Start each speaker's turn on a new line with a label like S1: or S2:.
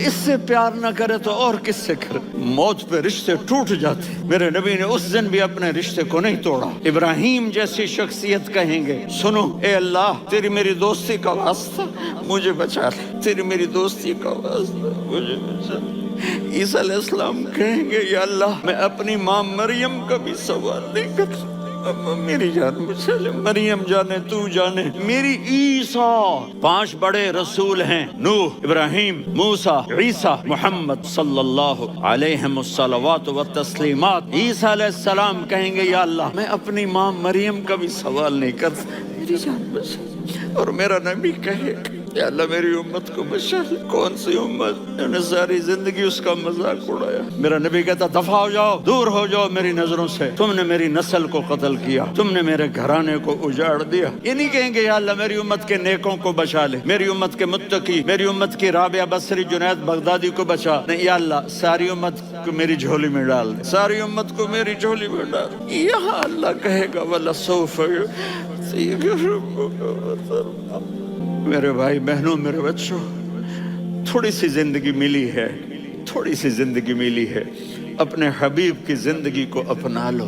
S1: اس سے پیار نہ کرے تو اور کس سے کرے؟ موت پہ رشتے ٹوٹ جاتے. میرے نبی نے اس دن بھی اپنے رشتے کو نہیں توڑا. ابراہیم جیسی شخصیت کہیں گے سنو اے اللہ تیری میری دوستی کا واسطہ مجھے بچا لے، تیری میری دوستی کا واسطہ مجھے بچا لے. عیسیٰ علیہ السلام کہیں گے یا اللہ میں اپنی ماں مریم کا بھی سوال نہیں کر سکتا، میری جان بچا لے. مریم جانے تو جانے میری عیسیٰ. 5 بڑے رسول ہیں، نوح، ابراہیم، موسیٰ، عیسیٰ، محمد صلی اللہ علیہ الصلوات والتسلیمات. عیسیٰ علیہ السلام کہیں گے یا اللہ میں اپنی ماں مریم کا بھی سوال نہیں کرتا، میری جان بچا. اور میرا نبی کہے یا اللہ میری امت کو بچا لے. کون سی امت جنہوں نے ساری زندگی اس کا مذاق اڑایا. میرا نبی کہتا دفع ہو جاؤ، دور ہو جاؤ میری نظروں سے، تم نے میری نسل کو قتل کیا، تم نے میرے گھرانے کو اجاڑ دیا. یہ نہیں کہیں گے یا اللہ میری امت کے نیکوں کو بچا لے، میری امت کے متقی، میری امت کی رابعہ بصری، جنید بغدادی کو بچا. نہیں یا اللہ ساری امت کو میری جھولی میں ڈال دے، ساری امت کو میری جھولی میں ڈال. یہاں اللہ کہے گا وَلَسَوْفَ يُعْطِيكَ رَبُّكَ فَتَرْضَىٰ. میرے بھائی بہنوں، میرے بچوں، تھوڑی سی زندگی ملی ہے، تھوڑی سی زندگی ملی ہے، اپنے حبیب کی زندگی کو اپنا لو.